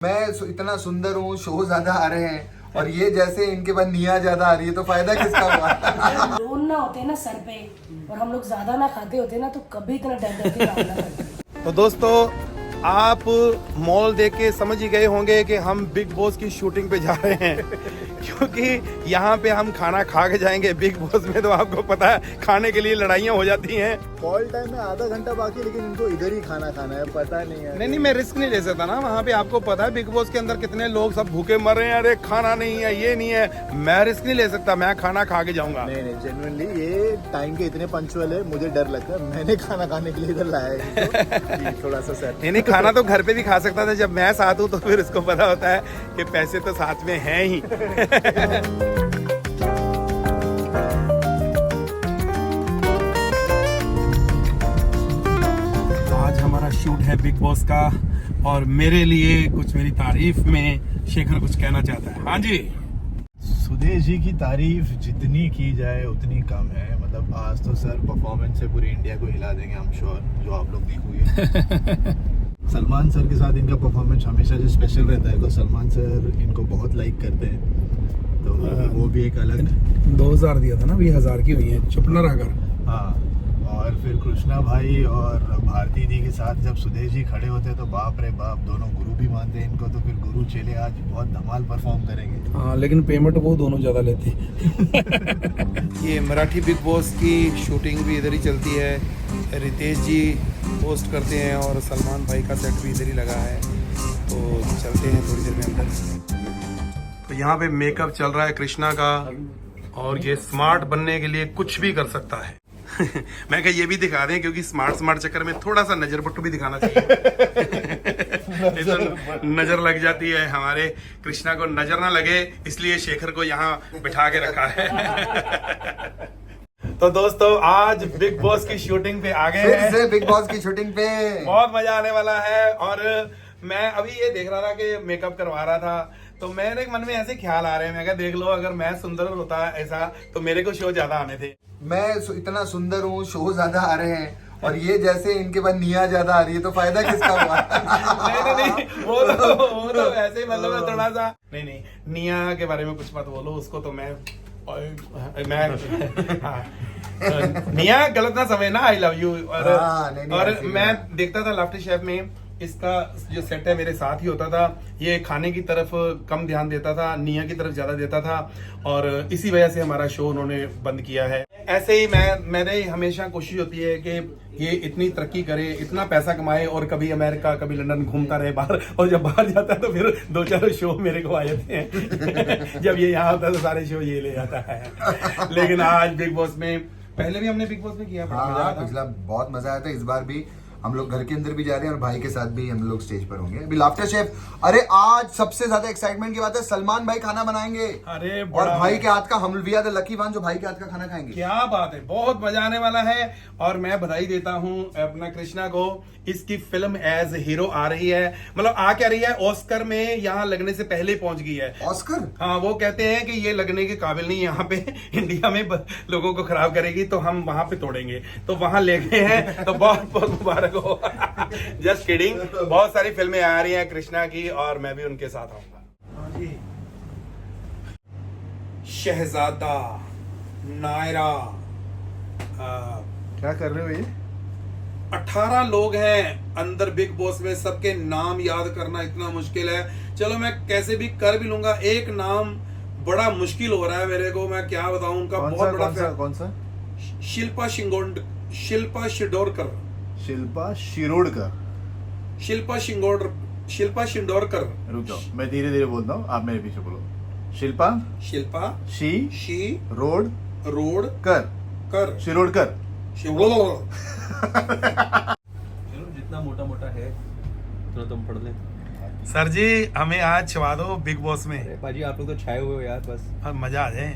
मैं इतना सुंदर हूँ, शो ज्यादा आ रहे हैं और ये जैसे इनके पास निया ज्यादा आ रही है तो फायदा किसका हुआ। लोन ना होते ना सर पे और हम लोग ज्यादा ना खाते होते ना तो कभी इतना डर डर के काम ना करते। तो दोस्तों, आप मॉल देख के समझ ही गए होंगे कि हम बिग बॉस की शूटिंग पे जा रहे हैं क्योंकि यहाँ पे हम खाना खा के जाएंगे। बिग बॉस में तो आपको पता है खाने के लिए लड़ाइयाँ हो जाती हैं। कॉल टाइम में आधा घंटा बाकी, लेकिन इनको इधर ही खाना खाना है, पता नहीं है। नहीं, मैं रिस्क नहीं ले सकता ना। वहाँ पे आपको पता है बिग बॉस के अंदर कितने लोग सब भूखे मर रहे हैं। अरे खाना नहीं है, ये नहीं है, मैं रिस्क नहीं ले सकता। मैं खाना खा के जाऊंगा। नहीं, जेन्युइनली ये टाइम के इतने पंक्चुअल है, मुझे डर लगता है। मैंने खाना खाने के लिए इधर लाया है इनको, थोड़ा सा सेट। नहीं, खाना तो घर पे भी खा सकता था। जब मैं साथ हूँ तो फिर इसको पता होता है कि पैसे तो साथ में हैं ही। आज हमारा शूट है बिग बॉस का और मेरे लिए कुछ मेरी तारीफ में शेखर कुछ कहना चाहता है। हाँ जी। सुदेश जी की तारीफ जितनी की जाए उतनी कम है। मतलब आज तो सर परफॉर्मेंस से पूरी इंडिया को हिला देंगे, आई एम श्योर, जो आप लोग देखोगे। सलमान सर के साथ इनका परफॉर्मेंस हमेशा जो स्पेशल रहता है, तो सलमान सर इनको बहुत लाइक करते हैं, तो वो भी एक अलग 2000 दिया था ना, 20,000 की हुई है, चुप न रह कर। हाँ। और फिर कृष्णा भाई और भारती दी के साथ जब सुदेश जी खड़े होते हैं तो बाप रे बाप, दोनों गुरु भी मानते हैं इनको। तो फिर गुरु चेले आज बहुत धमाल परफॉर्म करेंगे। हाँ, लेकिन पेमेंट वो दोनों ज़्यादा लेते। ये मराठी बिग बॉस की शूटिंग भी इधर ही चलती है। रितेश जी पोस्ट करते हैं और सलमान भाई का सेट भी इधर ही लगा है। तो चलते हैं थोड़ी देर में अंदर। तो यहाँ पे मेकअप चल रहा है कृष्णा का, और ये स्मार्ट बनने के लिए कुछ भी कर सकता है। मैं कहा ये भी दिखा दें, क्योंकि स्मार्ट चक्कर में थोड़ा सा नजर पट्टू भी दिखाना चाहिए। तो नजर लग जाती है, हमारे कृष्णा को नजर ना लगे, इसलिए शेखर को यहाँ बिठा के रखा है। तो दोस्तों, आज बिग बॉस की शूटिंग पे आ गए हैं। फिर से बिग बॉस की शूटिंग पे बहुत मजा आने वाला है। और मैं अभी ये देख रहा था कि मेकअप करवा रहा था, तो मेरे मन में ऐसे ख्याल आ रहे हैं। मैं कहा देख लो, अगर मैं सुंदर होता ऐसा तो मेरे को शो ज्यादा आने थे। मैं इतना सुंदर हूँ, शो ज्यादा आ रहे हैं और ये जैसे इनके पास निया ज्यादा आ रही है तो फायदा किसका हुआ। नहीं, वो तो ऐसे ही मतलब थोड़ा सा। नहीं, निया के बारे में कुछ मत बोलो, उसको तो मैं हाँ, निया गलत ना समझना, आई लव यू। और मैं देखता था लाफ्टर शेफ में, इसका जो सेट है मेरे साथ ही होता था। ये खाने की तरफ कम ध्यान देता था, निया की तरफ ज्यादा देता था, और इसी वजह से हमारा शो उन्होंने बंद किया है। ऐसे ही मैंने हमेशा कोशिश होती है कि ये इतनी तरक्की करे, इतना पैसा कमाए, और कभी अमेरिका कभी लंदन घूमता रहे बाहर, और जब बाहर जाता है तो फिर 2-4 शो मेरे को आ जाते हैं। जब ये यहाँ होता है तो सारे शो ये ले जाता है। लेकिन आज बिग बॉस में, पहले भी हमने बिग बॉस में किया, हाँ, पिछला बहुत मजा आया था। इस बार भी हम लोग घर के अंदर भी जा रहे हैं और भाई के साथ भी हम लोग स्टेज पर होंगे। अभी लाफ्टर शेफ, अरे आज सबसे ज्यादा एक्साइटमेंट की बात है, सलमान भाई खाना बनाएंगे। अरे और भाई के हाथ का, हम we are the lucky one जो भाई के हाथ का खाना खाएंगे। क्या बात है, बहुत मजा आने वाला है। और मैं बधाई देता हूँ अपना कृष्णा को, इसकी फिल्म एज हीरो आ रही है। मतलब आ क्या रही है, ऑस्कर में यहाँ लगने से पहले पहुंच गई है। ऑस्कर? हाँ, वो कहते हैं कि ये लगने के काबिल नहीं यहाँ पे इंडिया में, लोगों को खराब करेगी तो हम वहां पे तोड़ेंगे, तो वहां ले गए हैं। तो बहुत बहुत मुबारक हो। Just kidding. बहुत सारी फिल्में आ रही हैं कृष्णा की और मैं भी उनके साथ आऊंगा। शहजादा, नायरा, क्या कर रहे हो ये? 18 लोग हैं अंदर बिग बॉस में, सबके नाम याद करना इतना मुश्किल है। चलो मैं कैसे भी कर भी लूंगा, एक नाम बड़ा मुश्किल हो रहा है मेरे को, मैं क्या बताऊं उनका। बहुत बड़ा कौन सा? शिल्पा शिंगोडकर। शिल्पा शिरोडकर। रुक जाओ, मैं धीरे धीरे बोलता हूँ, आप मेरे पीछे बोलो। शिल्पा शी रोड कर शिरोडकर। जितना मोटा मोटा है उतना तुम पढ़ ले। सर जी, हमें आज छवा दो बिग बॉस में। बाजी आप लोग तो छाए हुए हो यार, बस मजा आ जाए।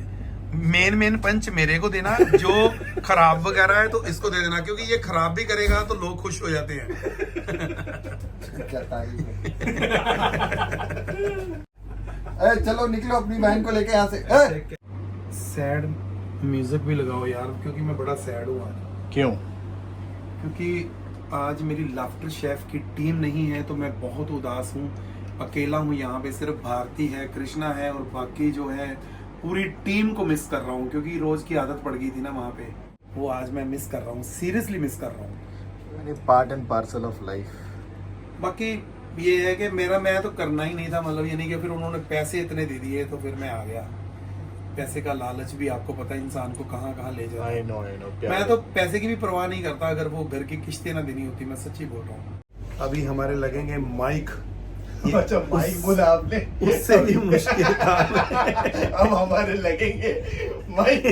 मेन पंच मेरे को देना, जो खराब वगैरह है तो इसको दे देना, क्योंकि ये खराब भी करेगा तो लोग खुश हो जाते हैं। अरे चलो निकलो अपनी बहन को लेके यहाँ से। सैड म्यूजिक भी लगाओ यार, क्योंकि मैं बड़ा सैड हूँ आज। क्यों? क्योंकि आज मेरी लाफ्टर शेफ की टीम नहीं है, तो मैं बहुत उदास हूँ। अकेला हूँ यहाँ पे, सिर्फ भारती है, कृष्णा है और बाकी जो है पूरी टीम को मिस कर रहा हूँ, क्योंकि रोज की आदत पड़ गई थी ना वहाँ पे, वो आज मैं मिस कर रहा हूँ, सीरियसली मिस कर रहा हूँ। Part and parcel of life. बाकी ये है कि मैं तो करना ही नहीं था, मतलब ये नहीं कि फिर उन्होंने पैसे इतने दे दिए तो फिर मैं आ गया। पैसे का लालच भी आपको पता है इंसान को कहाँ कहाँ ले जाता है। I know, मैं तो पैसे की भी परवाह नहीं करता, अगर वो घर की किस्तें ना देनी होती, मैं सच्ची बोल रहा हूँ। अभी हमारे लगेंगे माइक, अच्छा माइक बोला आपने, उससे भी मुश्किल काम है। अब हमारे लगेंगे माइक।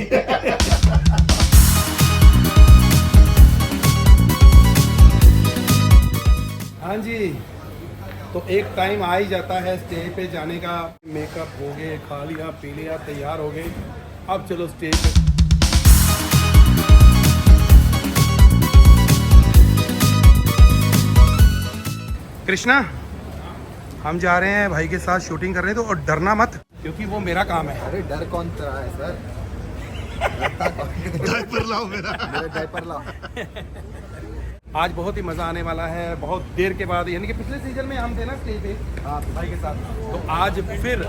हाँ जी, तो एक टाइम आ ही जाता है स्टेज पे जाने का। मेकअप हो गए, खा लिया पी लिया, तैयार हो गए, अब चलो स्टेज पे। कृष्णा, हम जा रहे हैं भाई के साथ शूटिंग करने, तो और डरना मत, क्योंकि वो मेरा काम है। अरे डर कौन रहा है सर? डायपर लाओ मेरा डायपर लाओ। आज बहुत ही मज़ा आने वाला है, बहुत देर के बाद, यानी कि पिछले सीजन में हम थे ना स्टेज पे भाई के साथ, तो आज फिर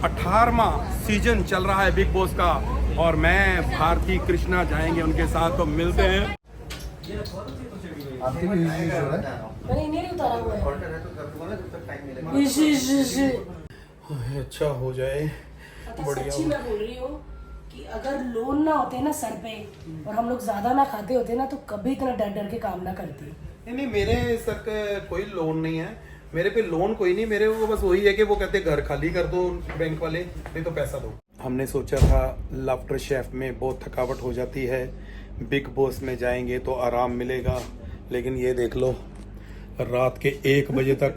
18वां सीजन चल रहा है बिग बॉस का, और मैं भारती कृष्णा जाएंगे उनके साथ, तो मिलते हैं। आपके भी यूज हो रहा है? मैंने नहीं उतारा हुआ है। अच्छा हो जाए, सच्ची मैं बोल रही हूँ कि अगर लोन ना होते ना सर पे और हम लोग ज्यादा ना खाते होते ना, तो कभी इतना डर डर के काम ना करते। नहीं, मेरे सर का कोई लोन नहीं है, मेरे पे लोन कोई नहीं, मेरे को बस वही है कि वो कहते घर खाली कर दो बैंक वाले, नहीं तो पैसा दो। हमने सोचा था लाफ्टर शेफ में बहुत थकावट हो जाती है, बिग बॉस में जाएंगे तो आराम मिलेगा, लेकिन ये देख लो रात के 1 बजे तक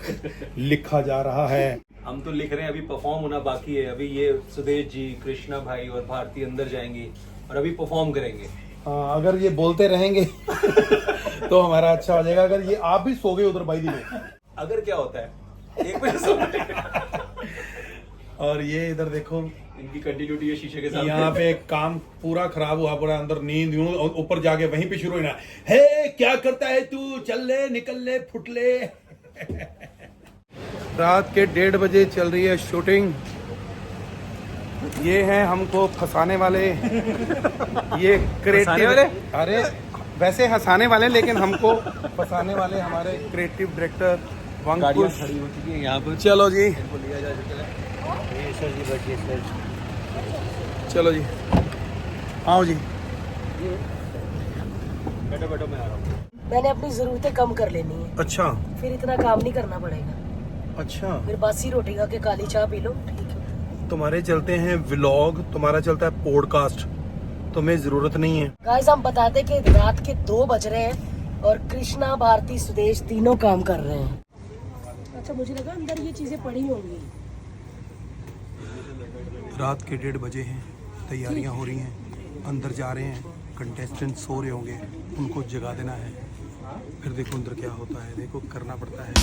लिखा जा रहा है। हम तो लिख रहे हैं, अभी परफॉर्म होना बाकी है। अभी ये सुदेश जी, कृष्णा भाई और भारती अंदर जाएंगे और अभी परफॉर्म करेंगे। हाँ, अगर ये बोलते रहेंगे तो हमारा अच्छा हो जाएगा। अगर ये आप भी सो गए उधर बाई में, अगर क्या होता है 1 बजे सो और ये इधर देखो, इनकी कंटिन्यूटी है शीशे के साथ। यहाँ पे काम पूरा खराब हुआ, पूरा अंदर नींद यूं, और ऊपर जाके वहीं पे शुरू होना है, क्या करता है तू, चल ले, निकल ले, फुट ले। रात के 1:30 बजे चल रही है शूटिंग। ये हैं हमको फंसाने वाले, ये क्रिएटिव वाले, अरे वैसे हंसाने वाले, लेकिन हमको फंसाने वाले हमारे क्रिएटिव डायरेक्टर गाड़ियाँ खड़ी हो चुकी है यहाँ पर, चलो जी, इनको लिया जा चुका है। सर जी बैठिए सर। चलो जी, आओ जी। बैठो बैठो, मैं आ रहा हूँ। मैंने अपनी जरूरतें कम कर लेनी है, अच्छा फिर इतना काम नहीं करना पड़ेगा। अच्छा, फिर बासी रोटी खा के काली चाय पी लो, ठीक है। तुम्हारे चलते हैं व्लॉग, तुम्हारा चलता है पॉडकास्ट, तुम्हें जरूरत नहीं है। गाइस हम बताते कि रात के 2 बज रहे हैं और कृष्णा, भारती, सुदेश तीनों काम कर रहे हैं। अच्छा, मुझे लगा अंदर ये चीजें पड़ी होंगी। रात के 1:30 बजे हैं, तैयारियां हो रही हैं, अंदर जा रहे हैं, कंटेस्टेंट सो रहे होंगे, उनको जगा देना है, फिर देखो अंदर क्या होता है, देखो करना पड़ता है।